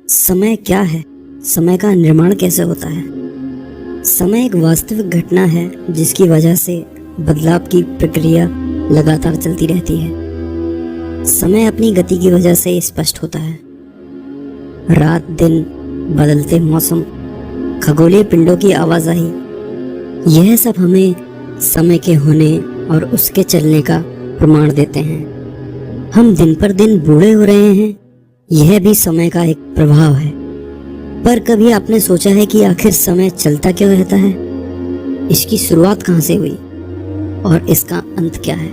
समय क्या है? समय का निर्माण कैसे होता है? समय एक वास्तविक घटना है जिसकी वजह से बदलाव की प्रक्रिया लगातार चलती रहती है। समय अपनी गति की वजह से स्पष्ट होता है। रात दिन, बदलते मौसम, खगोलीय पिंडों की आवाजाही, यह सब हमें समय के होने और उसके चलने का प्रमाण देते हैं। हम दिन पर दिन बूढ़े हो रहे हैं, यह भी समय का एक प्रभाव है। पर कभी आपने सोचा है कि आखिर समय चलता क्यों रहता है? इसकी शुरुआत कहाँ से हुई और इसका अंत क्या है?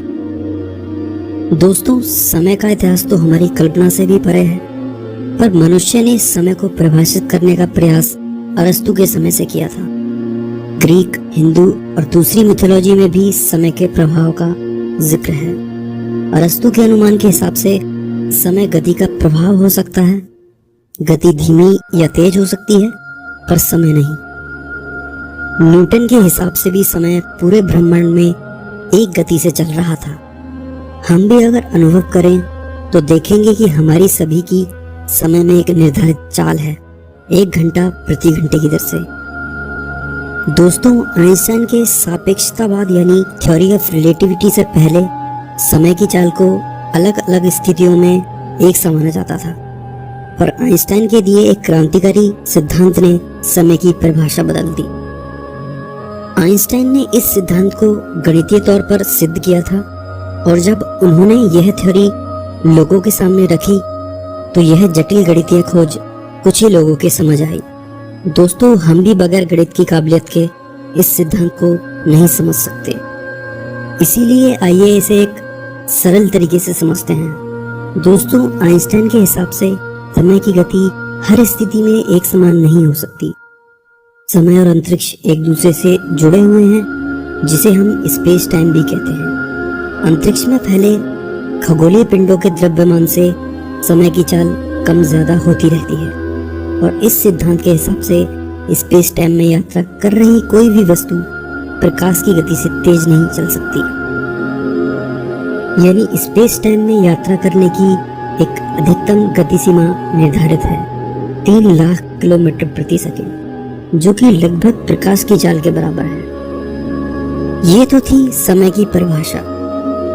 दोस्तों, समय का इतिहास तो हमारी कल्पना से भी परे है, पर मनुष्य ने समय को परिभाषित करने का प्रयास अरस्तु के समय से किया था। ग्रीक, हिंदू और दूसरी मिथोलॉजी में भी समय के प्रभाव का जिक्र है। अरस्तु के अनुमान के हिसाब से समय गति का प्रभाव हो सकता है। गति धीमी या तेज हो सकती है, पर समय नहीं। न्यूटन के हिसाब से भी समय पूरे ब्रह्मांड में एक गति से चल रहा था। हम भी अगर अनुभव करें तो देखेंगे कि हमारी सभी की समय में एक निर्धारित चाल है, 1 घंटा प्रति घंटे की दर से। दोस्तों, आइंस्टाइन के सापेक्षतावाद यानी थ्योरी ऑफ रिलेटिविटी से पहले समय की चाल को अलग अलग स्थितियों में एक सा माना जाता था, पर आइंस्टाइन के दिए एक क्रांतिकारी सिद्धांत ने समय की परिभाषा बदल दी। आइंस्टाइन ने इस सिद्धांत को गणितीय तौर पर सिद्ध किया था, और जब उन्होंने यह थ्योरी लोगों के सामने रखी तो यह जटिल गणितीय खोज कुछ ही लोगों के समझ आई। दोस्तों, हम भी बगैर गणित की काबिलियत के इस सिद्धांत को नहीं समझ सकते। इसीलिए आइए इसे एक सरल तरीके से समझते हैं। दोस्तों, आइंस्टाइन के हिसाब से समय की गति हर स्थिति में एक समान नहीं हो सकती। समय और अंतरिक्ष एक दूसरे से जुड़े हुए हैं, जिसे हम स्पेस टाइम भी कहते हैं। अंतरिक्ष में फैले खगोलीय पिंडों के द्रव्यमान से समय की चाल कम ज्यादा होती रहती है, और इस सिद्धांत के हिसाब से स्पेस टाइम में यात्रा कर रही कोई भी वस्तु प्रकाश की गति से तेज नहीं चल सकती। यानी स्पेस टाइम में यात्रा करने की एक अधिकतम गति सीमा निर्धारित है, 3 लाख किलोमीटर प्रति सेकंड, जो कि लगभग प्रकाश की चाल के बराबर है। ये तो थी समय की परिभाषा।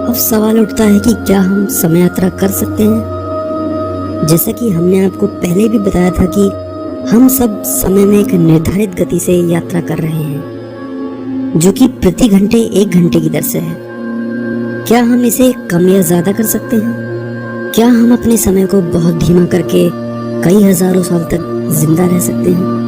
अब सवाल उठता है कि क्या हम समय यात्रा कर सकते हैं? जैसा कि हमने आपको पहले भी बताया था कि हम सब समय में एक निर्धारित गति से यात्रा कर रहे हैं, जो कि प्रति घंटे 1 घंटे की दर से है। क्या हम इसे कम या ज्यादा कर सकते हैं? क्या हम अपने समय को बहुत धीमा करके कई हजारों साल तक जिंदा रह सकते हैं?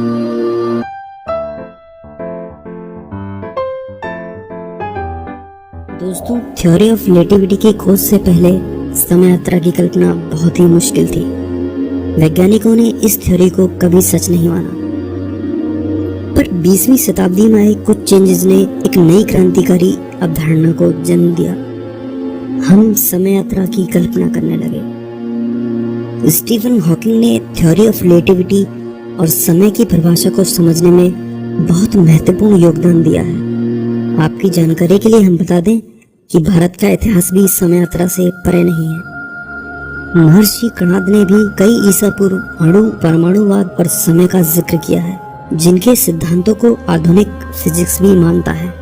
दोस्तों, थ्योरी ऑफ रिलेटिविटी की खोज से पहले समय यात्रा की कल्पना बहुत ही मुश्किल थी। वैज्ञानिकों ने इस थ्योरी को कभी सच नहीं माना, पर 20वीं शताब्दी में आए कुछ चेंजेस ने एक नई क्रांतिकारी अवधारणा को जन्म दिया। हम समय यात्रा की कल्पना करने लगे। स्टीफन हॉकिंग ने थ्योरी ऑफ रिलेटिविटी और समय की परिभाषा को समझने में बहुत महत्वपूर्ण योगदान दिया है। आपकी जानकारी के लिए हम बता दें कि भारत का इतिहास भी समय यात्रा से परे नहीं है। महर्षि कणाद ने भी कई ईसा पूर्व अणु परमाणुवाद और समय का जिक्र किया है, जिनके सिद्धांतों को आधुनिक फिजिक्स भी मानता है।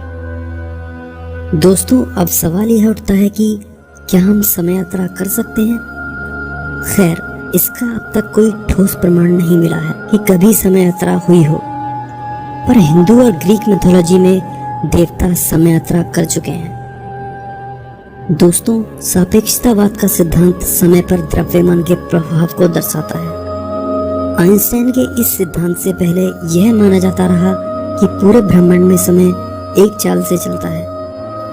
दोस्तों, अब सवाल यह उठता है कि क्या हम समय यात्रा कर सकते हैं? खैर, इसका अब तक कोई ठोस प्रमाण नहीं मिला है कि कभी समय यात्रा हुई हो, पर हिंदू और ग्रीक मिथोलॉजी में देवता समय यात्रा कर चुके हैं। दोस्तों, सापेक्षतावाद का सिद्धांत समय पर द्रव्यमान के प्रभाव को दर्शाता है। आइंस्टाइन के इस सिद्धांत से पहले यह माना जाता रहा कि पूरे ब्रह्मांड में समय एक चाल से चलता है,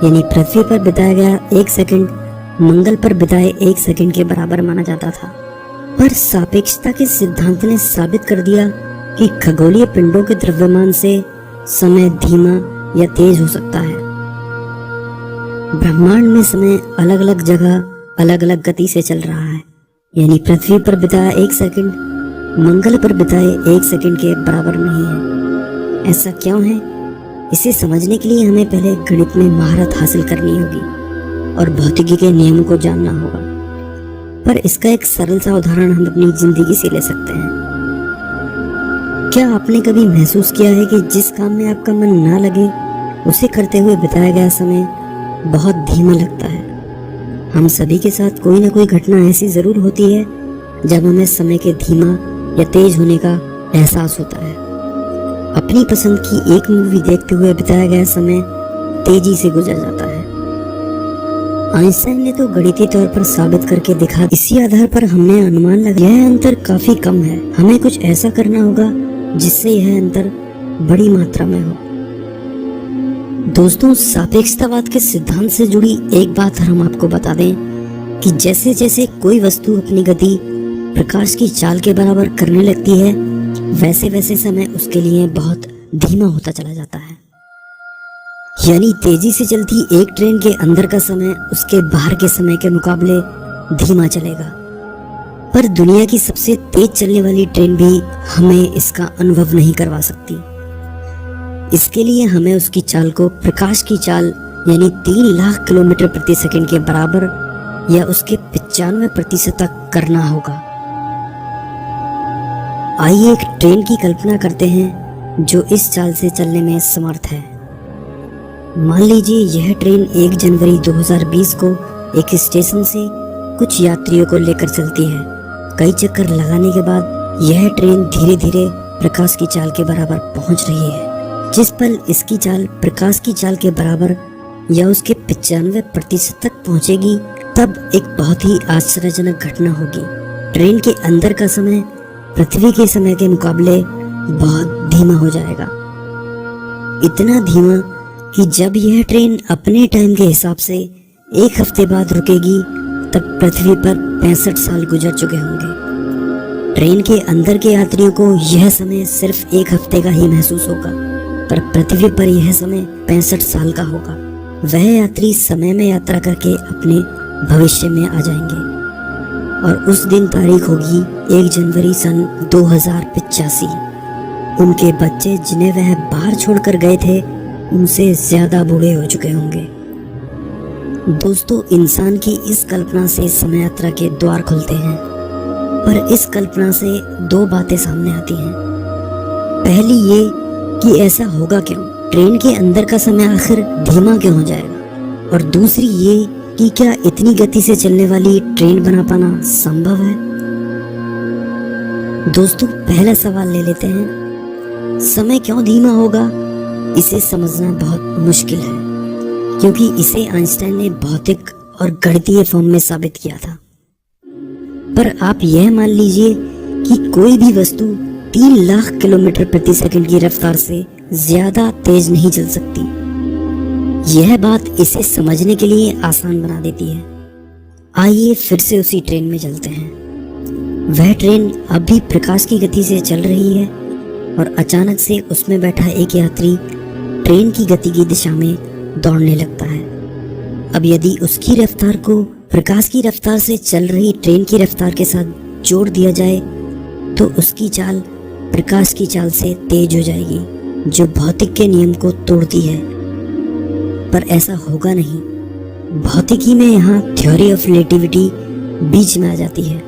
यानी पृथ्वी पर बिताया गया 1 सेकंड मंगल पर बिताए 1 सेकंड के बराबर माना जाता था। पर सापेक्षता के सिद्धांत ने साबित कर दिया कि खगोलीय पिंडों के द्रव्यमान से समय धीमा या तेज हो सकता है। ब्रह्मांड में समय अलग अलग जगह अलग अलग गति से चल रहा है, यानी पृथ्वी पर बिताया 1 सेकंड मंगल पर बिताए 1 सेकंड के बराबर नहीं है। ऐसा क्यों है? इसे समझने के लिए हमें पहले गणित में महारत हासिल करनी होगी और भौतिकी के नियमों को जानना होगा। पर इसका एक सरल सा उदाहरण हम अपनी जिंदगी से ले सकते हैं। क्या आपने कभी महसूस किया है कि जिस काम में आपका मन ना लगे उसे करते हुए बिताया गया समय बहुत धीमा लगता है। हम सभी के साथ कोई ना कोई घटना ऐसी ज़रूर होती है जब हमें समय के धीमा या तेज होने का एहसास होता है। अपनी पसंद की एक मूवी देखते हुए बिताया गया समय तेजी से गुजर जाता है। आइंस्टाइन ने तो गणितीय तौर पर साबित करके दिखा। इसी आधार पर हमने अनुमान लगाया यह अंतर काफी कम है। हमें कुछ ऐसा करना होगा जिससे यह अंतर बड़ी मात्रा में हो। दोस्तों, सापेक्षतावाद के सिद्धांत से जुड़ी एक बात हम आपको बता दें कि जैसे जैसे कोई वस्तु अपनी गति प्रकाश की चाल के बराबर करने लगती है, वैसे वैसे समय उसके लिए बहुत धीमा होता चला जाता है। यानी तेजी से चलती एक ट्रेन के अंदर का समय उसके बाहर के समय के मुकाबले धीमा चलेगा, पर दुनिया की सबसे तेज चलने वाली ट्रेन भी हमें इसका अनुभव नहीं करवा सकती। इसके लिए हमें उसकी चाल को प्रकाश की चाल यानी 3 लाख किलोमीटर प्रति सेकंड के बराबर या उसके 95% तक करना होगा। आइए एक ट्रेन की कल्पना करते हैं जो इस चाल से चलने में समर्थ है। मान लीजिए यह ट्रेन 1 जनवरी 2020 को एक स्टेशन से कुछ यात्रियों को लेकर चलती है। कई चक्कर लगाने के बाद यह ट्रेन धीरे धीरे प्रकाश की चाल के बराबर पहुंच रही है। जिस पल इसकी चाल प्रकाश की चाल के बराबर या उसके 95% तक पहुंचेगी, तब एक बहुत ही आश्चर्यजनक घटना होगी। ट्रेन के अंदर का समय पृथ्वी के समय के मुकाबले बहुत धीमा हो जाएगा। इतना धीमा कि जब यह ट्रेन अपने टाइम के हिसाब से 1 हफ्ते बाद रुकेगी, तब पृथ्वी पर 65 साल गुजर चुके होंगे। ट्रेन के अंदर के यात्रियों को यह समय सिर्फ 1 हफ्ते का ही महसूस होगा, पर पृथ्वी पर यह समय 65 साल का होगा। वह यात्री समय में यात्रा करके अपने भविष्य में आ जाएंगे और उस दिन तारीख होगी 1 जनवरी सन 2085। उनके बच्चे जिन्हें वह बाहर छोड़कर गए थे उनसे ज्यादा बूढ़े हो चुके होंगे। दोस्तों, इंसान की इस कल्पना से समय यात्रा के द्वार खुलते हैं, पर इस कल्पना से 2 बातें सामने आती हैं। पहली ये कि ऐसा होगा क्यों, ट्रेन के अंदर का समय आखिर धीमा क्यों हो जाएगा, और दूसरी ये कि क्या इतनी गति से चलने वाली ट्रेन बना पाना संभव है। दोस्तों, पहला सवाल ले लेते हैं। समय क्यों धीमा होगा, इसे समझना बहुत मुश्किल है, क्योंकि इसे आइंस्टाइन ने भौतिक और गणितीय फॉर्म में साबित किया था। पर आप यह मान लीजिए कि कोई भी वस्तु 3 लाख किलोमीटर प्रति सेकंड की रफ्तार से ज्यादा तेज नहीं चल सकती। यह बात इसे समझने के लिए आसान बना देती है। आइए फिर से उसी ट्रेन में चलते हैं। वह ट्रेन अब भी प्रकाश की गति से चल रही है और अचानक से उसमें बैठा एक यात्री ट्रेन की गति की दिशा में दौड़ने लगता है। अब यदि उसकी रफ्तार को प्रकाश की रफ्तार से चल रही ट्रेन की रफ्तार के साथ जोड़ दिया जाए तो उसकी चाल प्रकाश की चाल से तेज हो जाएगी, जो भौतिक के नियम को तोड़ती है। पर ऐसा होगा नहीं। भौतिकी में यहाँ थ्योरी ऑफ रिलेटिविटी बीच में आ जाती है।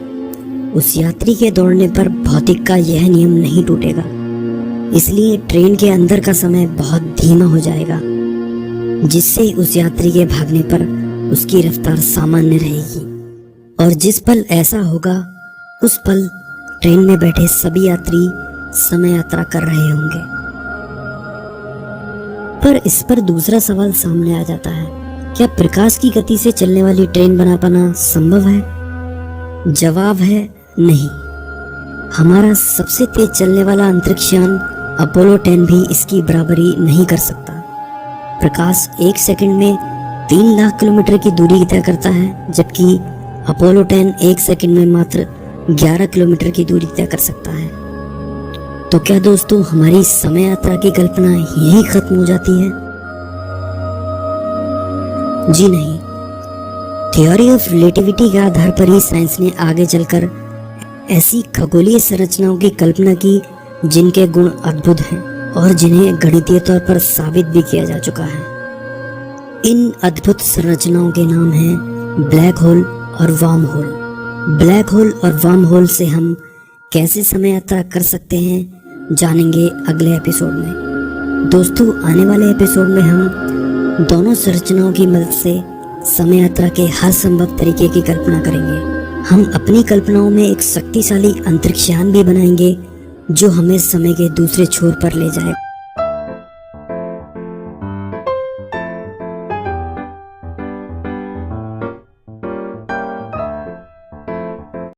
उस यात्री के दौड़ने पर भौतिक का यह नियम नहीं टूटेगा, इसलिए ट्रेन के अंदर का समय बहुत धीमा हो जाएगा, जिससे उस यात्री के भागने पर उसकी रफ्तार सामान्य रहेगी। और जिस पल ऐसा होगा, उस पल ट्रेन में बैठे सभी यात्री समय यात्रा कर रहे होंगे। पर इस पर दूसरा सवाल सामने आ जाता है, क्या प्रकाश की गति से चलने वाली ट्रेन बना पाना संभव है? जवाब है नहीं। हमारा सबसे तेज चलने वाला अंतरिक्ष यान अपोलो 10 भी इसकी बराबरी नहीं कर सकता। प्रकाश 1 सेकंड में 3 लाख किलोमीटर की दूरी तय करता है, जबकि अपोलो 10 1 सेकंड में मात्र 11 किलोमीटर की दूरी तय कर सकता है। तो क्या दोस्तों, हमारी समय यात्रा की कल्पना यहीं खत्म हो जाती है? जी नहीं। थ्योरी ऑफ रिलेटिविटी के आधार पर ही साइंस ने आगे चलकर ऐसी खगोलीय संरचनाओं की कल्पना की जिनके गुण अद्भुत हैं और जिन्हें गणितीय तौर पर साबित भी किया जा चुका है। इन अद्भुत संरचनाओं के नाम हैं ब्लैक होल और वार्म होल। ब्लैक होल और वार्म होल से हम कैसे समय यात्रा कर सकते हैं, जानेंगे अगले एपिसोड में। दोस्तों, आने वाले एपिसोड में हम दोनों संरचनाओं की मदद से समय यात्रा के हर संभव तरीके की कल्पना करेंगे। हम अपनी कल्पनाओं में एक शक्तिशाली अंतरिक्ष यान भी बनाएंगे जो हमें समय के दूसरे छोर पर ले जाए।